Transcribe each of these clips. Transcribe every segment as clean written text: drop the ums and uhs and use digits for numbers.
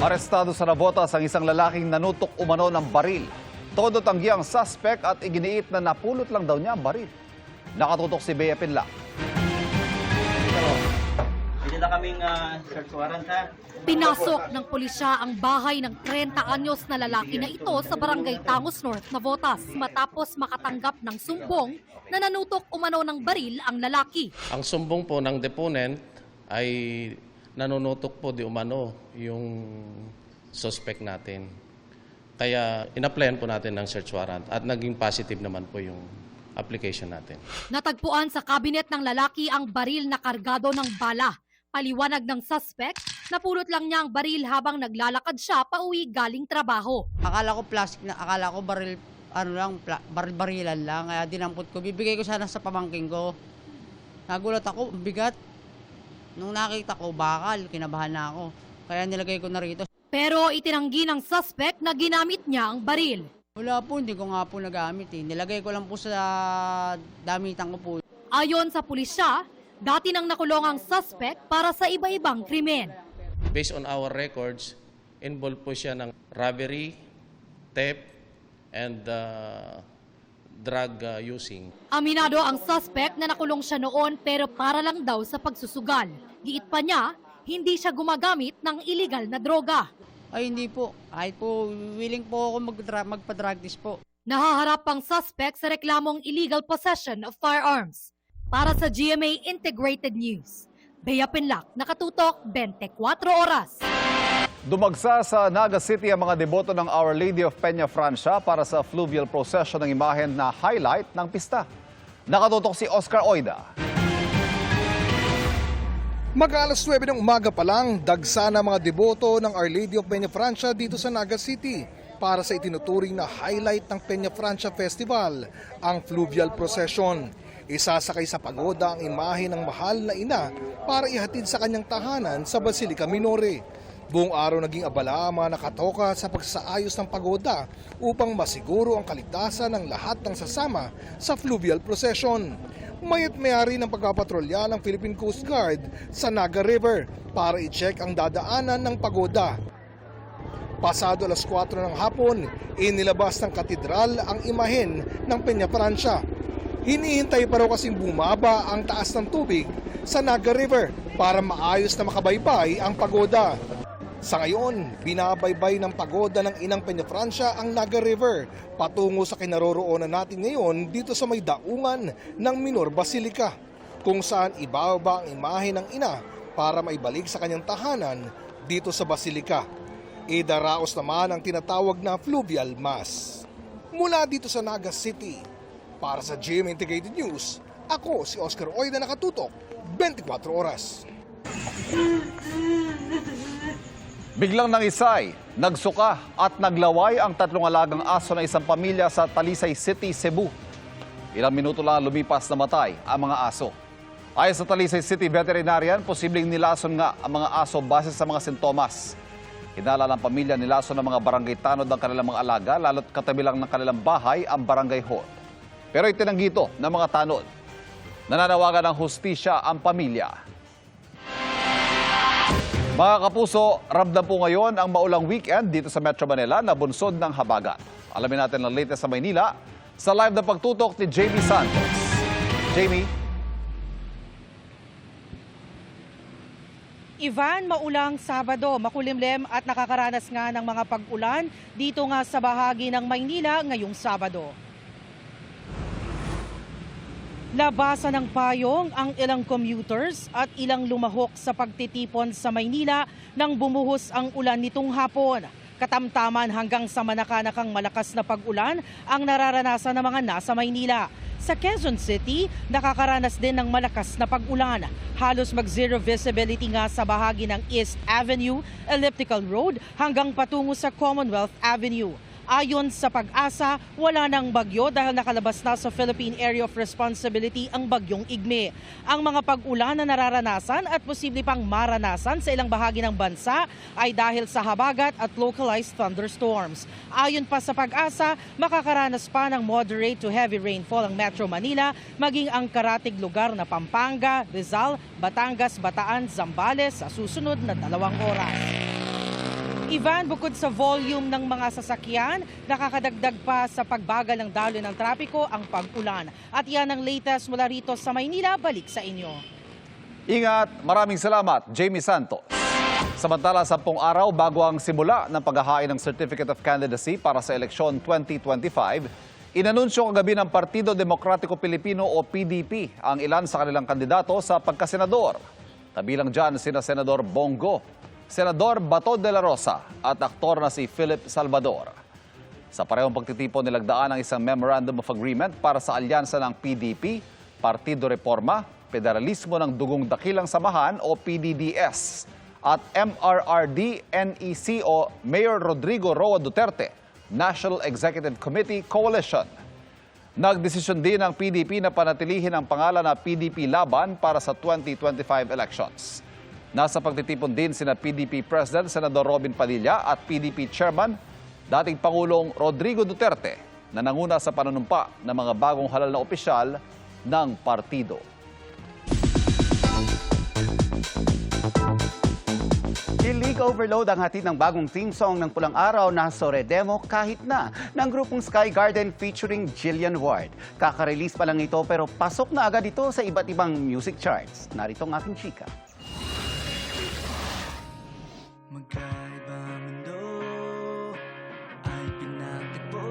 Arestado sa Navotas ang isang lalaking nanutok umano ng baril. Todo tanggi ang suspect at iginiit na napulot lang daw niya ang baril. Nakatutok si Bea Pinla. Pwede na kaming search warrant ha. Pinasok ng pulisya ang bahay ng 30 anyos na lalaki na ito sa barangay Tangos North, Navotas matapos makatanggap ng sumbong na nanutok umano ng baril ang lalaki. Ang sumbong po ng deponent ay nanunutok po di umano yung suspect natin. Kaya in-applyan po natin ng search warrant at naging positive naman po yung application natin. Natagpuan sa kabinet ng lalaki ang baril na kargado ng bala. Paliwanag ng suspect, napulot lang niya ang baril habang naglalakad siya pauwi galing trabaho. Akala ko plastic na, akala ko baril, barilan lang, kaya dinampot ko. Bibigay ko sana sa pamangking ko. Nagulat ako, bigat. Nung nakita ko, bakal, kinabahan na ako. Kaya nilagay ko na rito. Pero itinanggi ng suspect na ginamit niya ang baril. Wala po, hindi ko nga po nagamit eh. Nilagay ko lang po sa damitan ko po. Ayon sa pulisya, dati nang nakulong ang suspect para sa iba-ibang krimen. Based on our records, involved po siya ng robbery, theft, and drug using. Aminado ang suspect na nakulong siya noon pero para lang daw sa pagsusugal. Giit pa niya, hindi siya gumagamit ng illegal na droga. Ay hindi po, kahit po willing po ako magpa-drug test po. Nahaharap ang suspect sa reklamong illegal possession of firearms. Para sa GMA Integrated News, Bea Pinlac, nakatutok 24 oras. Dumagsa sa Naga City ang mga deboto ng Our Lady of Peña Francia para sa fluvial procession ng imahen na highlight ng pista. Nakatutok si Oscar Oida. Mag-alas 9 ng umaga pa lang, dagsa na mga deboto ng Our Lady of Peña Francia dito sa Naga City para sa itinuturing na highlight ng Peña Francia Festival, ang fluvial procession. Isasakay sa pagoda ang imahe ng mahal na ina para ihatid sa kanyang tahanan sa Basilica Minore. Buong araw naging abala ang mga nakatoka sa pagsaayos ng pagoda upang masiguro ang kaligtasan ng lahat ng sasama sa fluvial procession. Mayat mayari ng pagpapatrolya ng Philippine Coast Guard sa Naga River para i-check ang dadaanan ng pagoda. Pasado alas 4 ng hapon, inilabas ng katedral ang imahen ng Peña Francia. Hinihintay pa raw kasing bumaba ang taas ng tubig sa Naga River para maayos na makabaybay ang pagoda. Sa ngayon, binabaybay ng pagoda ng Inang Peña Francia ang Naga River patungo sa kinaroroonan natin ngayon dito sa may daungan ng Minor Basilica, kung saan ibababa ang imahe ng ina para maibalik sa kanyang tahanan dito sa Basilica. Idaraos naman ang tinatawag na fluvial mass. Mula dito sa Naga City, para sa GMA Integrated News, ako si Oscar Oida, nakatutok 24 oras. Biglang nangisay, nagsuka at naglaway ang 3 alagang aso ng isang pamilya sa Talisay City, Cebu. Ilang minuto lang lumipas na matay ang mga aso. Ayon sa Talisay City Veterinarian, posibleng nilason nga ang mga aso base sa mga sintomas. Hinala ng pamilya nilason ng mga barangay tanod ang kanilang mga alaga, lalo't katabi lang ng kanilang bahay ang barangay hall. Pero itinanggi ito ng mga tanod. Nananawagan ng hustisya ang pamilya. Mga kapuso, ramdam po ngayon ang maulang weekend dito sa Metro Manila na bunsod ng habagat. Alamin natin ang latest sa Maynila sa live na pagtutok ni Jamie Santos. Jamie? Ivan, maulang Sabado, makulimlim at nakakaranas nga ng mga pag-ulan dito nga sa bahagi ng Maynila ngayong Sabado. Labasan ng payong ang ilang commuters at ilang lumahok sa pagtitipon sa Maynila nang bumuhos ang ulan nitong hapon. Katamtaman hanggang sa manakanakang malakas na pag-ulan ang nararanasan ng mga nasa Maynila. Sa Quezon City, nakakaranas din ng malakas na pag-ulan. Halos mag-zero visibility nga sa bahagi ng East Avenue, Elliptical Road hanggang patungo sa Commonwealth Avenue. Ayon sa Pag-asa, wala nang bagyo dahil nakalabas na sa Philippine Area of Responsibility ang bagyong Igme. Ang mga pag-ulan na nararanasan at posible pang maranasan sa ilang bahagi ng bansa ay dahil sa habagat at localized thunderstorms. Ayon pa sa Pag-asa, makakaranas pa ng moderate to heavy rainfall ang Metro Manila, maging ang karatig lugar na Pampanga, Rizal, Batangas, Bataan, Zambales sa susunod na 2 oras. Ivan, bukod sa volume ng mga sasakyan, nakakadagdag pa sa pagbagal ng daloy ng trapiko ang pag-ulan. At yan ang latest mula rito sa Maynila. Balik sa inyo. Ingat, maraming salamat, Jamie Santos. Samantala, 10 araw bago ang simula ng paghahain ng Certificate of Candidacy para sa eleksyon 2025, inanunsyo kagabi ng Partido Demokratiko Pilipino o PDP ang ilan sa kanilang kandidato sa pagkasenador. Kabilang dyan sina Senador Bongo, Senador Bato de la Rosa at aktor na si Philip Salvador. Sa parehong pagtitipon, nilagdaan ang isang Memorandum of Agreement para sa alyansa ng PDP, Partido Reforma, Federalismo ng Dugong Dakilang Samahan o PDDS at MRRD-NEC o Mayor Rodrigo Roa Duterte National Executive Committee Coalition. Nagdesisyon din ang PDP na panatilihin ang pangalan na PDP Laban para sa 2025 elections. Nasa pagtitipon din sina PDP President Senador Robin Padilla at PDP Chairman, dating Pangulong Rodrigo Duterte, na nanguna sa panunumpa ng mga bagong halal na opisyal ng partido. Kilig overload ang hatid ng bagong theme song ng Pulang Araw na Sore Demo Kahit Na ng grupong Sky Garden featuring Jillian Ward. Kaka-release pa lang ito pero pasok na agad ito sa iba't ibang music charts. Narito ang aking chika. Magkaibang mundo ay pinatagpo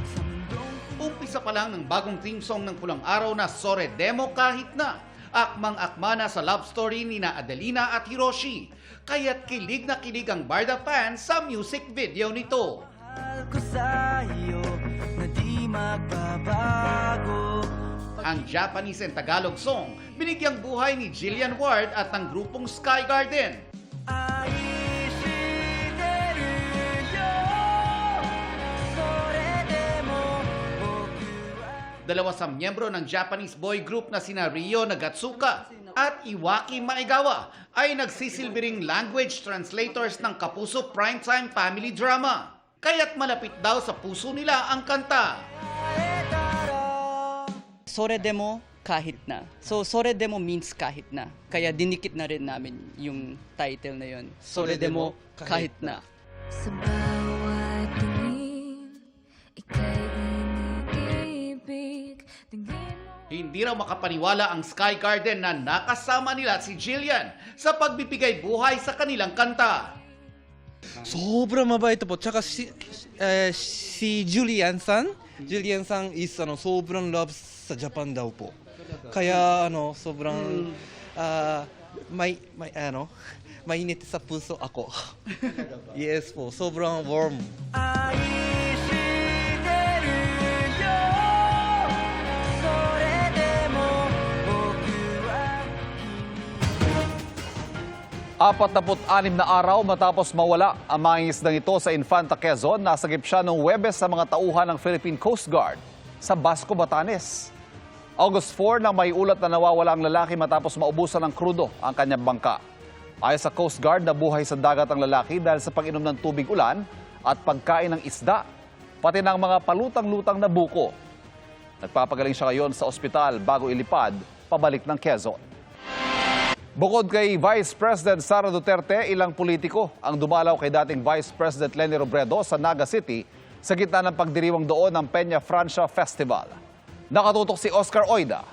sa mundong Umpisa pa lang ng bagong theme song ng Pulang Araw na Sore Demo Kahit Na. Akmang-akma na sa love story ni na Adelina at Hiroshi. Kaya't kilig na kilig ang Barda fans sa music video nito. mahal ko sa'yo na di magbabago. Ang Japanese and Tagalog song, binigyang buhay ni Jillian Ward at ng grupong Sky Garden. Dalawa sa miyembro ng Japanese boy group na sina Ryo Nagatsuka at Iwaki Maegawa ay nagsisilbing language translators ng Kapuso primetime family drama. Kaya't malapit daw sa puso nila ang kanta. Sore demo kahit na. So sore demo means kahit na. Kaya dinikit na rin namin yung title na yun. Sore demo kahit na. Sa bawat tingin, ika'y iniibig. Hindi raw makapaniwala ang Sky Garden na nakasama nila si Jillian sa pagbibigay buhay sa kanilang kanta. Sobrang mabait po. Tsaka si Julian san is sobrang love sa Japan daw po. Kaya sobrang mainit sa puso ako. Yes po, sobrang warm. Apatnapu't-anim na araw matapos mawala ang mga isdang ito sa Infanta Quezon, nasagip siya noong Huwebes sa mga tauhan ng Philippine Coast Guard sa Basco, Batanes. August 4 nang may ulat na nawawala ang lalaki matapos maubusan ng krudo ang kanyang bangka. Ayon sa Coast Guard, nabuhay sa dagat ang lalaki dahil sa pag-inom ng tubig ulan at pagkain ng isda, pati ng mga palutang-lutang na buko. Nagpapagaling siya ngayon sa ospital bago ilipad pabalik ng Quezon. Bukod kay Vice President Sara Duterte, ilang politiko ang dumalaw kay dating Vice President Leni Robredo sa Naga City sa gitna ng pagdiriwang doon ng Peña Francia Festival. Nakatutok si Oscar Oida.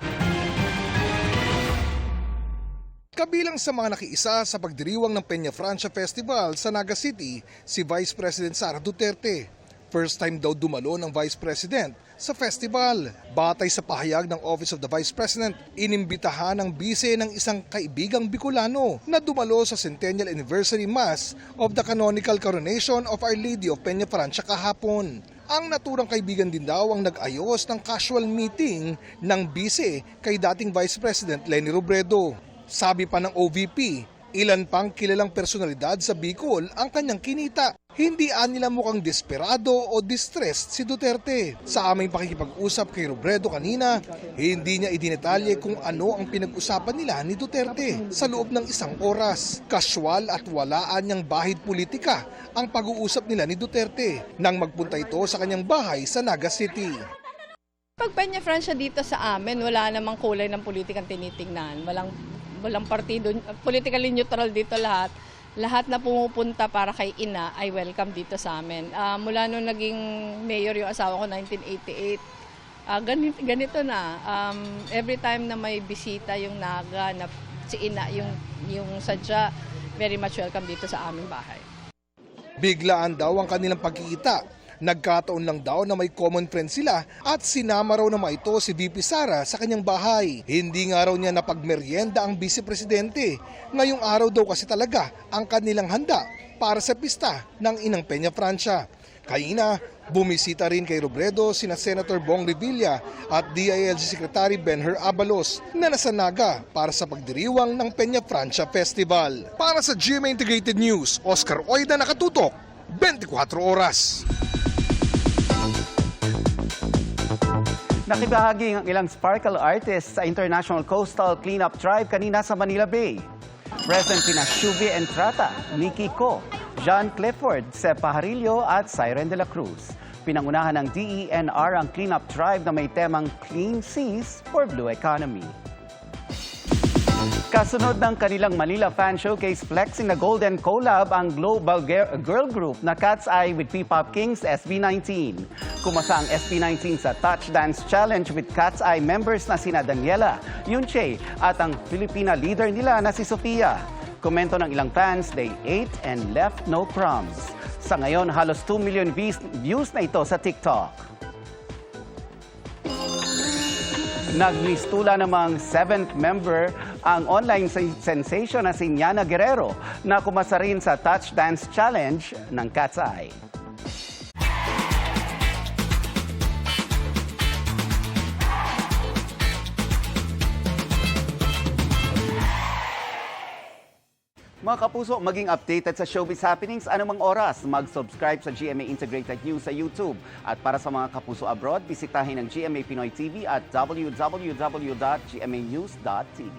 Kabilang sa mga nakiisa sa pagdiriwang ng Peña Francia Festival sa Naga City, si Vice President Sara Duterte. First time daw dumalo ng Vice President sa festival. Batay sa pahayag ng Office of the Vice President, inimbitahan ng bise ng isang kaibigang Bicolano na dumalo sa Centennial Anniversary Mass of the Canonical Coronation of Our Lady of Peña Francia kahapon. Ang naturang kaibigan din daw ang nag-ayos ng casual meeting ng bise kay dating Vice President Leni Robredo. Sabi pa ng OVP, ilan pang kilalang personalidad sa Bicol ang kanyang kinita. Hindi nila mukhang desperado o distressed si Duterte. Sa aming pakikipag-usap kay Robredo kanina, hindi niya idinetalye kung ano ang pinag-usapan nila ni Duterte sa loob ng isang oras. Casual at walaan niyang bahid politika ang pag-uusap nila ni Duterte nang magpunta ito sa kanyang bahay sa Naga City. Pag Peña Francia dito sa amin, wala namang kulay ng politikang tinitingnan. Walang partido, politically neutral dito lahat. lahat na pumupunta para kay ina ay welcome dito sa amin. Mula nung naging mayor yung asawa ko 1988, ganito na. Every time na may bisita yung Naga, na si ina, yung sadya, very much welcome dito sa aming bahay. Biglaan daw ang kanilang pagkikita. Nagkataon lang daw na may common friend sila at sinama raw naman ito si VP Sara sa kanyang bahay. Hindi nga raw niya napagmeryenda ang Vice Presidente. Ngayong araw daw kasi talaga ang kanilang handa para sa pista ng Inang Peña Francia. Kaina, bumisita rin kay Robredo sina Senator Bong Revilla at DILG Secretary Benher Abalos na nasa Naga para sa pagdiriwang ng Peña Francia Festival. Para sa GMA Integrated News, Oscar Oida, nakatutok, 24 oras. Nakibahagi ang ilang sparkle artists sa International Coastal Cleanup Drive kanina sa Manila Bay. Present sina Shubi Entrata, Nikki Ko, John Clifford, Sep Pajarillo at Siren de la Cruz. Pinangunahan ng DENR ang cleanup drive na may temang Clean Seas for Blue Economy. Kasunod ng kanilang Manila Fan Showcase flexing na Golden Collab ang global girl group na Cat's Eye with P-Pop Kings SB19. Kumasa ang SB19 sa Touch Dance Challenge with Cat's Eye members na sina Daniela, Yunche at ang Filipina leader nila na si Sofia. Komento ng ilang fans, they ate and left no crumbs. Sa ngayon, halos 2 million views na ito sa TikTok. Nagmistula namang 7th member ang online sensation na si Nyana Guerrero na kumasa rin sa Touch Dance Challenge ng Cat's Eye. Mga kapuso, maging updated sa showbiz happenings anumang oras. Mag-subscribe sa GMA Integrated News sa YouTube. At para sa mga kapuso abroad, bisitahin ang GMA Pinoy TV at www.gmanews.tv.